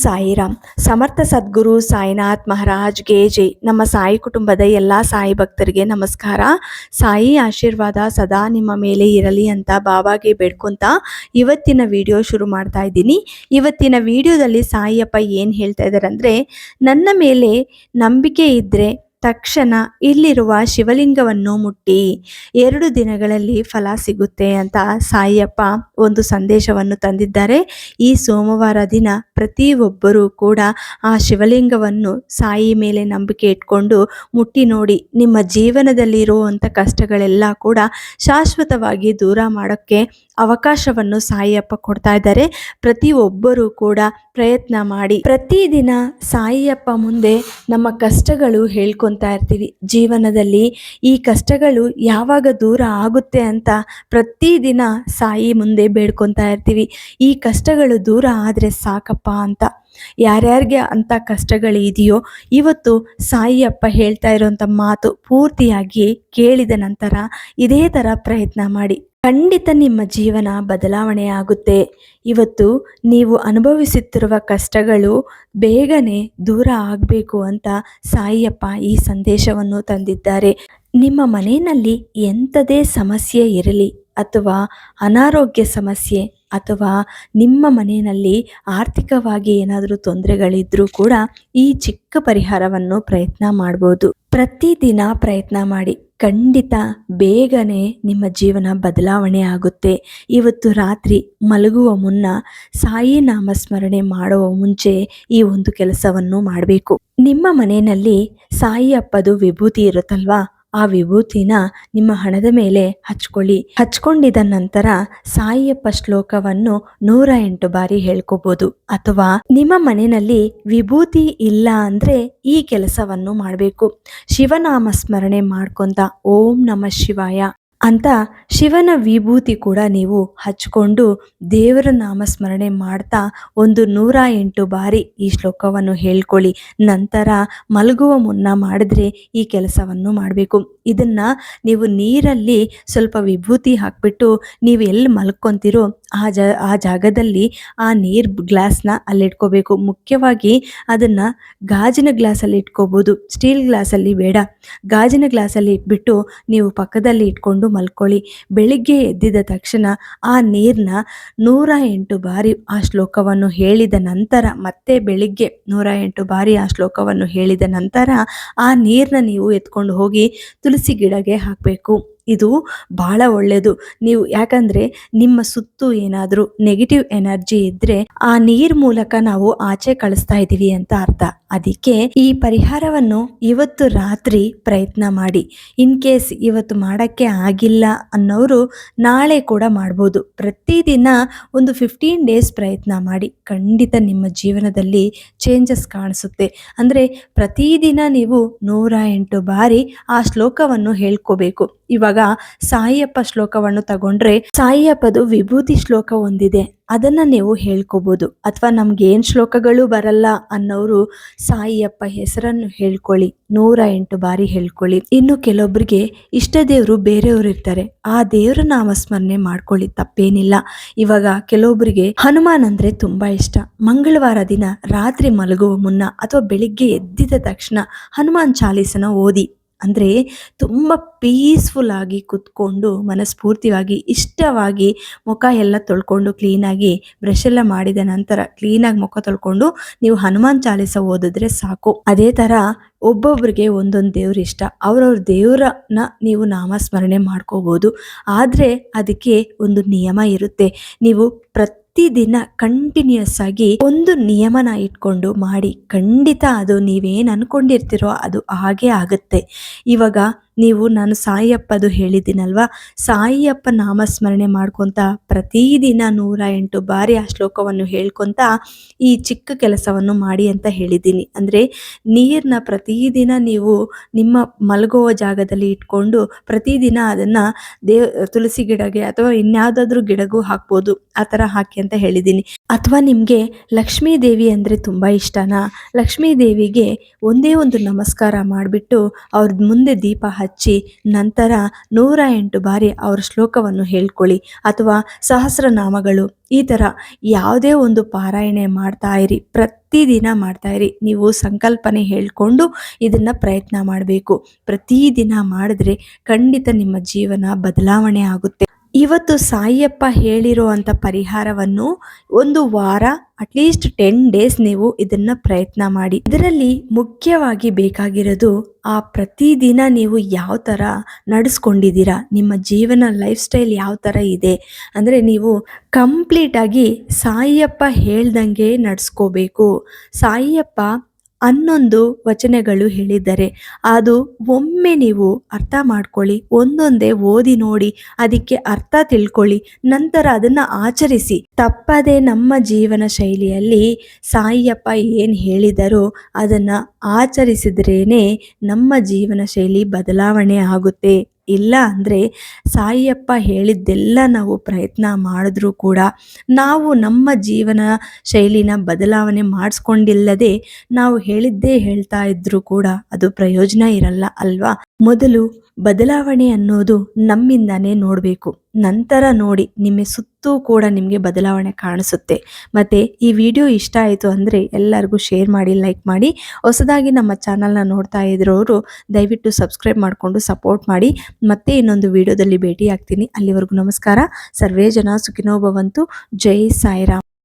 ಸಾಯಿರಾಮ್. ಸಮರ್ಥ ಸದ್ಗುರು ಸಾಯಿನಾಥ್ ಮಹಾರಾಜ್ಗೆ ಜೈ. ನಮ್ಮ ಸಾಯಿ ಕುಟುಂಬದ ಎಲ್ಲ ಸಾಯಿ ಭಕ್ತರಿಗೆ ನಮಸ್ಕಾರ. ಸಾಯಿ ಆಶೀರ್ವಾದ ಸದಾ ನಿಮ್ಮ ಮೇಲೆ ಇರಲಿ ಅಂತ ಬಾಬಾಗೆ ಬೇಡ್ಕೊಂತ ಇವತ್ತಿನ ವಿಡಿಯೋ ಶುರು ಮಾಡ್ತಾ ಇದ್ದೀನಿ. ಇವತ್ತಿನ ವಿಡಿಯೋದಲ್ಲಿ ಸಾಯಿಯಪ್ಪ ಏನು ಹೇಳ್ತಾ ಇದ್ದಾರೆ ಅಂದರೆ, ನನ್ನ ಮೇಲೆ ನಂಬಿಕೆ ಇದ್ದರೆ ತಕ್ಷಣ ಇಲ್ಲಿರುವ ಶಿವಲಿಂಗವನ್ನು ಮುಟ್ಟಿ 2 ದಿನಗಳಲ್ಲಿ ಫಲ ಸಿಗುತ್ತೆ ಅಂತ ಸಾಯಿಯಪ್ಪ ಒಂದು ಸಂದೇಶವನ್ನು ತಂದಿದ್ದಾರೆ. ಈ ಸೋಮವಾರ ದಿನ ಪ್ರತಿಯೊಬ್ಬರೂ ಕೂಡ ಆ ಶಿವಲಿಂಗವನ್ನು ಸಾಯಿ ಮೇಲೆ ನಂಬಿಕೆ ಇಟ್ಕೊಂಡು ಮುಟ್ಟಿ ನೋಡಿ. ನಿಮ್ಮ ಜೀವನದಲ್ಲಿರುವಂಥ ಕಷ್ಟಗಳೆಲ್ಲ ಕೂಡ ಶಾಶ್ವತವಾಗಿ ದೂರ ಮಾಡೋಕ್ಕೆ ಅವಕಾಶವನ್ನು ಸಾಯಿಯಪ್ಪ ಕೊಡ್ತಾ ಇದ್ದಾರೆ. ಪ್ರತಿಯೊಬ್ಬರೂ ಕೂಡ ಪ್ರಯತ್ನ ಮಾಡಿ. ಪ್ರತಿದಿನ ಸಾಯಿಯಪ್ಪ ಮುಂದೆ ನಮ್ಮ ಕಷ್ಟಗಳು ಹೇಳ್ಕೊತಾ ಇರ್ತೀವಿ. ಜೀವನದಲ್ಲಿ ಈ ಕಷ್ಟಗಳು ಯಾವಾಗ ದೂರ ಆಗುತ್ತೆ ಅಂತ ಪ್ರತಿದಿನ ಸಾಯಿ ಮುಂದೆ ಬೇಡ್ಕೊತಾ ಇರ್ತೀವಿ. ಈ ಕಷ್ಟಗಳು ದೂರ ಆದರೆ ಸಾಕಪ್ಪ ಅಂತ. ಯಾರ್ಯಾರಿಗೆ ಅಂಥ ಕಷ್ಟಗಳು ಇದೆಯೋ ಇವತ್ತು ಸಾಯಿಯಪ್ಪ ಹೇಳ್ತಾ ಇರೋಂಥ ಮಾತು ಪೂರ್ತಿಯಾಗಿ ಕೇಳಿದ ನಂತರ ಇದೇ ಥರ ಪ್ರಯತ್ನ ಮಾಡಿ. ಖಂಡಿತ ನಿಮ್ಮ ಜೀವನ ಬದಲಾವಣೆ ಆಗುತ್ತೆ. ಇವತ್ತು ನೀವು ಅನುಭವಿಸುತ್ತಿರುವ ಕಷ್ಟಗಳು ಬೇಗನೆ ದೂರ ಆಗಬೇಕು ಅಂತ ಸಾಯಿಯಪ್ಪ ಈ ಸಂದೇಶವನ್ನು ತಂದಿದ್ದಾರೆ. ನಿಮ್ಮ ಮನೆಯಲ್ಲಿ ಎಂಥದೇ ಸಮಸ್ಯೆ ಇರಲಿ, ಅಥವಾ ಅನಾರೋಗ್ಯ ಸಮಸ್ಯೆ, ಅಥವಾ ನಿಮ್ಮ ಮನೆಯಲ್ಲಿ ಆರ್ಥಿಕವಾಗಿ ಏನಾದರೂ ತೊಂದರೆಗಳಿದ್ರೂ ಕೂಡ ಈ ಚಿಕ್ಕ ಪರಿಹಾರವನ್ನು ಪ್ರಯತ್ನ ಮಾಡ್ಬೋದು. ಪ್ರತಿದಿನ ಪ್ರಯತ್ನ ಮಾಡಿ. ಖಂಡಿತ ಬೇಗನೆ ನಿಮ್ಮ ಜೀವನ ಬದಲಾವಣೆ ಆಗುತ್ತೆ. ಇವತ್ತು ರಾತ್ರಿ ಮಲಗುವ ಮುನ್ನ ಸಾಯಿ ನಾಮಸ್ಮರಣೆ ಮಾಡುವ ಮುಂಚೆ ಈ ಒಂದು ಕೆಲಸವನ್ನು ಮಾಡಬೇಕು. ನಿಮ್ಮ ಮನೆಯಲ್ಲಿ ಸಾಯಿ ಅಪ್ಪದು ವಿಭೂತಿ ಇರುತ್ತಲ್ವಾ, ಆ ವಿಭೂತಿನ ನಿಮ್ಮ ಹಣದ ಮೇಲೆ ಹಚ್ಕೊಳ್ಳಿ. ಹಚ್ಕೊಂಡಿದ ನಂತರ ಸಾಯಿಯಪ್ಪ ಶ್ಲೋಕವನ್ನು 108 ಬಾರಿ ಹೇಳ್ಕೋಬಹುದು. ಅಥವಾ ನಿಮ್ಮ ಮನೆಯಲ್ಲಿ ವಿಭೂತಿ ಇಲ್ಲ ಅಂದ್ರೆ ಈ ಕೆಲಸವನ್ನು ಮಾಡಬೇಕು. ಶಿವನಾಮ ಸ್ಮರಣೆ ಮಾಡ್ಕೊಂತ ಓಂ ನಮಃ ಶಿವಾಯ ಅಂತ ಶಿವನ ವಿಭೂತಿ ಕೂಡ ನೀವು ಹಚ್ಕೊಂಡು ದೇವರ ನಾಮಸ್ಮರಣೆ ಮಾಡ್ತಾ ಒಂದು 108 ಬಾರಿ ಈ ಶ್ಲೋಕವನ್ನು ಹೇಳ್ಕೊಳ್ಳಿ. ನಂತರ ಮಲಗುವ ಮುನ್ನ ಮಾಡಿದ್ರೆ ಈ ಕೆಲಸವನ್ನು ಮಾಡಬೇಕು. ಇದನ್ನ ನೀವು ನೀರಲ್ಲಿ ಸ್ವಲ್ಪ ವಿಭೂತಿ ಹಾಕ್ಬಿಟ್ಟು ನೀವು ಎಲ್ಲಿ ಮಲ್ಕೊತಿರೋ ಆ ಜಾಗದಲ್ಲಿ ಆ ನೀರು ಗ್ಲಾಸ್ನ ಅಲ್ಲಿಟ್ಕೋಬೇಕು. ಮುಖ್ಯವಾಗಿ ಅದನ್ನು ಗಾಜಿನ ಗ್ಲಾಸಲ್ಲಿ ಇಟ್ಕೋಬೋದು, ಸ್ಟೀಲ್ ಗ್ಲಾಸಲ್ಲಿ ಬೇಡ. ಗಾಜಿನ ಗ್ಲಾಸಲ್ಲಿ ಇಟ್ಬಿಟ್ಟು ನೀವು ಪಕ್ಕದಲ್ಲಿ ಇಟ್ಕೊಂಡು ಮಲ್ಕೊಳ್ಳಿ. ಬೆಳಿಗ್ಗೆ ಎದ್ದಿದ ತಕ್ಷಣ ಆ ನೀರನ್ನ 108 ಬಾರಿ ಆ ಶ್ಲೋಕವನ್ನು ಹೇಳಿದ ನಂತರ, ಮತ್ತೆ ಬೆಳಿಗ್ಗೆ 108 ಬಾರಿ ಆ ಶ್ಲೋಕವನ್ನು ಹೇಳಿದ ನಂತರ ಆ ನೀರನ್ನ ನೀವು ಎತ್ಕೊಂಡು ಹೋಗಿ ತುಳಸಿ ಗಿಡಗೆ ಹಾಕಬೇಕು. ಇದು ಬಹಳ ಒಳ್ಳೆಯದು. ನೀವು ಯಾಕಂದರೆ ನಿಮ್ಮ ಸುತ್ತು ಏನಾದರೂ ನೆಗೆಟಿವ್ ಎನರ್ಜಿ ಇದ್ದರೆ ಆ ನೀರ್ ಮೂಲಕ ನಾವು ಆಚೆ ಕಳಿಸ್ತಾ ಇದ್ದೀವಿ ಅಂತ ಅರ್ಥ. ಅದಕ್ಕೆ ಈ ಪರಿಹಾರವನ್ನು ಇವತ್ತು ರಾತ್ರಿ ಪ್ರಯತ್ನ ಮಾಡಿ. ಇನ್ ಕೇಸ್ ಇವತ್ತು ಮಾಡೋಕ್ಕೆ ಆಗಿಲ್ಲ ಅನ್ನೋರು ನಾಳೆ ಕೂಡ ಮಾಡ್ಬೋದು. ಪ್ರತಿದಿನ ಒಂದು 15 ಡೇಸ್ ಪ್ರಯತ್ನ ಮಾಡಿ. ಖಂಡಿತ ನಿಮ್ಮ ಜೀವನದಲ್ಲಿ ಚೇಂಜಸ್ ಕಾಣಿಸುತ್ತೆ. ಅಂದರೆ ಪ್ರತಿದಿನ ನೀವು 108 ಬಾರಿ ಆ ಶ್ಲೋಕವನ್ನು ಹೇಳ್ಕೋಬೇಕು. ಇವಾಗ ಸಾಯಿಯಪ್ಪ ಶ್ಲೋಕವನ್ನು ತಗೊಂಡ್ರೆ ಸಾಯಿಯಪ್ಪದು ವಿಭೂತಿ ಶ್ಲೋಕ ಒಂದಿದೆ, ಅದನ್ನ ನೀವು ಹೇಳ್ಕೋಬಹುದು. ಅಥವಾ ನಮ್ಗೆ ಏನ್ ಶ್ಲೋಕಗಳು ಬರಲ್ಲ ಅನ್ನೋರು ಸಾಯಿಯಪ್ಪ ಹೆಸರನ್ನು ಹೇಳ್ಕೊಳ್ಳಿ, 108 ಬಾರಿ ಹೇಳ್ಕೊಳ್ಳಿ. ಇನ್ನು ಕೆಲವೊಬ್ಬರಿಗೆ ಇಷ್ಟ ದೇವರು ಬೇರೆಯವರು ಇರ್ತಾರೆ, ಆ ದೇವರ ನಾಮಸ್ಮರಣೆ ಮಾಡ್ಕೊಳ್ಳಿ, ತಪ್ಪೇನಿಲ್ಲ. ಇವಾಗ ಕೆಲವೊಬ್ಬರಿಗೆ ಹನುಮಾನ್ ಅಂದ್ರೆ ತುಂಬಾ ಇಷ್ಟ. ಮಂಗಳವಾರ ದಿನ ರಾತ್ರಿ ಮಲಗುವ ಮುನ್ನ ಅಥವಾ ಬೆಳಿಗ್ಗೆ ಎದ್ದಿದ ತಕ್ಷಣ ಹನುಮಾನ್ ಚಾಲೀಸನ ಓದಿ. ಅಂದರೆ ತುಂಬ ಪೀಸ್ಫುಲ್ ಆಗಿ ಕುತ್ಕೊಂಡು ಮನಸ್ಫೂರ್ತಿಯಾಗಿ ಇಷ್ಟವಾಗಿ ಮುಖ ಎಲ್ಲ ತೊಳ್ಕೊಂಡು ಕ್ಲೀನಾಗಿ ಬ್ರಷ್ ಎಲ್ಲ ಮಾಡಿದ ನಂತರ ಕ್ಲೀನಾಗಿ ಮುಖ ತೊಳ್ಕೊಂಡು ನೀವು ಹನುಮಾನ್ ಚಾಲೀಸ ಓದಿದ್ರೆ ಸಾಕು. ಅದೇ ಥರ ಒಬ್ಬೊಬ್ರಿಗೆ ಒಂದೊಂದು ದೇವ್ರು ಇಷ್ಟ, ಅವ್ರವ್ರ ದೇವರನ್ನ ನೀವು ನಾಮಸ್ಮರಣೆ ಮಾಡ್ಕೋಬೋದು. ಆದರೆ ಅದಕ್ಕೆ ಒಂದು ನಿಯಮ ಇರುತ್ತೆ. ನೀವು ಪ್ರತಿದಿನ ಕಂಟಿನ್ಯೂಸ್ ಆಗಿ ಒಂದು ನಿಯಮನ ಇಟ್ಕೊಂಡು ಮಾಡಿ. ಖಂಡಿತ ಅದು ನೀವೇನು ಅನ್ಕೊಂಡಿರ್ತೀರೋ ಅದು ಹಾಗೇ ಆಗುತ್ತೆ. ಇವಾಗ ನೀವು ನಾನು ಸಾಯಿಯಪ್ಪದು ಹೇಳಿದ್ದೀನಲ್ವಾ, ಸಾಯಿಯಪ್ಪ ನಾಮಸ್ಮರಣೆ ಮಾಡ್ಕೊತ ಪ್ರತಿದಿನ 108 ಬಾರಿ ಆ ಶ್ಲೋಕವನ್ನು ಹೇಳ್ಕೊತ ಈ ಚಿಕ್ಕ ಕೆಲಸವನ್ನು ಮಾಡಿ ಅಂತ ಹೇಳಿದ್ದೀನಿ. ಅಂದರೆ ನೀರನ್ನ ಪ್ರತಿದಿನ ನೀವು ನಿಮ್ಮ ಮಲಗುವ ಜಾಗದಲ್ಲಿ ಇಟ್ಕೊಂಡು ಪ್ರತಿದಿನ ಅದನ್ನು ತುಳಸಿ ಗಿಡಗೆ ಅಥವಾ ಇನ್ಯಾವುದಾದ್ರೂ ಗಿಡಗೂ ಹಾಕ್ಬೋದು. ಆ ಥರ ಹಾಕಿ ಅಂತ ಹೇಳಿದ್ದೀನಿ. ಅಥವಾ ನಿಮಗೆ ಲಕ್ಷ್ಮೀ ದೇವಿ ಅಂದರೆ ತುಂಬ ಇಷ್ಟನಾ, ಲಕ್ಷ್ಮೀ ದೇವಿಗೆ ಒಂದೇ ಒಂದು ನಮಸ್ಕಾರ ಮಾಡಿಬಿಟ್ಟು ಅವ್ರ ಮುಂದೆ ದೀಪ ಹಚ್ಚಿ ಹಚ್ಚಿ ನಂತರ 108 ಬಾರಿ ಅವರ ಶ್ಲೋಕವನ್ನು ಹೇಳ್ಕೊಳ್ಳಿ, ಅಥವಾ ಸಹಸ್ರನಾಮಗಳು, ಈ ಥರ ಯಾವುದೇ ಒಂದು ಪಾರಾಯಣೆ ಮಾಡ್ತಾ ಇರಿ, ಪ್ರತಿದಿನ ಮಾಡ್ತಾ ಇರಿ. ನೀವು ಸಂಕಲ್ಪನೆ ಹೇಳ್ಕೊಂಡು ಇದನ್ನು ಪ್ರಯತ್ನ ಮಾಡಬೇಕು. ಪ್ರತಿದಿನ ಮಾಡಿದ್ರೆ ಖಂಡಿತ ನಿಮ್ಮ ಜೀವನ ಬದಲಾವಣೆ ಆಗುತ್ತೆ. ಇವತ್ತು ಸಾಯಿಯಪ್ಪ ಹೇಳಿರುವಂಥ ಪರಿಹಾರವನ್ನು ಒಂದು ವಾರ, ಅಟ್ಲೀಸ್ಟ್ 10 ಡೇಸ್ ನೀವು ಇದನ್ನು ಪ್ರಯತ್ನ ಮಾಡಿ. ಇದರಲ್ಲಿ ಮುಖ್ಯವಾಗಿ ಬೇಕಾಗಿರೋದು ಪ್ರತಿದಿನ ನೀವು ಯಾವ ಥರ ನಡೆಸ್ಕೊಂಡಿದ್ದೀರಾ, ನಿಮ್ಮ ಜೀವನ ಲೈಫ್ ಸ್ಟೈಲ್ ಯಾವ ಥರ ಇದೆ ಅಂದರೆ ನೀವು ಕಂಪ್ಲೀಟಾಗಿ ಸಾಯಿಯಪ್ಪ ಹೇಳ್ದಂಗೆ ನಡೆಸ್ಕೋಬೇಕು. ಸಾಯಿಯಪ್ಪ 11 ವಚನಗಳು ಹೇಳಿದ್ದಾರೆ. ಅದು ಒಮ್ಮೆ ನೀವು ಅರ್ಥ ಮಾಡ್ಕೊಳ್ಳಿ, ಒಂದೊಂದೇ ಓದಿ ನೋಡಿ, ಅದಕ್ಕೆ ಅರ್ಥ ತಿಳ್ಕೊಳ್ಳಿ, ನಂತರ ಅದನ್ನು ಆಚರಿಸಿ. ತಪ್ಪದೆ ನಮ್ಮ ಜೀವನ ಶೈಲಿಯಲ್ಲಿ ಸಾಯಿಯಪ್ಪ ಏನು ಹೇಳಿದರೋ ಅದನ್ನು ಆಚರಿಸಿದ್ರೇ ನಮ್ಮ ಜೀವನ ಶೈಲಿ ಬದಲಾವಣೆ ಆಗುತ್ತೆ. ಇಲ್ಲ ಅಂದರೆ ಸಾಯಿಯಪ್ಪ ಹೇಳಿದ್ದೆಲ್ಲ ನಾವು ಪ್ರಯತ್ನ ಮಾಡಿದ್ರೂ ಕೂಡ ನಾವು ನಮ್ಮ ಜೀವನ ಶೈಲಿನ ಬದಲಾವಣೆ ಮಾಡಿಸ್ಕೊಂಡಿಲ್ಲದೆ ನಾವು ಹೇಳಿದ್ದೇ ಹೇಳ್ತಾ ಇದ್ರೂ ಕೂಡ ಅದು ಪ್ರಯೋಜನ ಇರಲ್ಲ ಅಲ್ವಾ. ಮೊದಲು ಬದಲಾವಣೆ ಅನ್ನೋದು ನಮ್ಮಿಂದಾನೇ ನೋಡಬೇಕು, ನಂತರ ನೋಡಿ ನಿಮ್ಮ ಸುತ್ತೂ ಕೂಡ ನಿಮಗೆ ಬದಲಾವಣೆ ಕಾಣಿಸುತ್ತೆ. ಮತ್ತು ಈ ವಿಡಿಯೋ ಇಷ್ಟ ಆಯಿತು ಅಂದರೆ ಎಲ್ಲರಿಗೂ ಶೇರ್ ಮಾಡಿ, ಲೈಕ್ ಮಾಡಿ. ಹೊಸದಾಗಿ ನಮ್ಮ ಚಾನಲ್ನ ನೋಡ್ತಾ ಇರೋರು ದಯವಿಟ್ಟು ಸಬ್ಸ್ಕ್ರೈಬ್ ಮಾಡಿಕೊಂಡು ಸಪೋರ್ಟ್ ಮಾಡಿ. ಮತ್ತೆ ಇನ್ನೊಂದು ವಿಡಿಯೋದಲ್ಲಿ ಭೇಟಿ ಆಗ್ತೀನಿ. ಅಲ್ಲಿವರೆಗೂ ನಮಸ್ಕಾರ. ಸರ್ವೇ ಜನ ಸುಖಿನೋ ಭವಂತು. ಜೈ ಸಾಯಿರಾಮ್.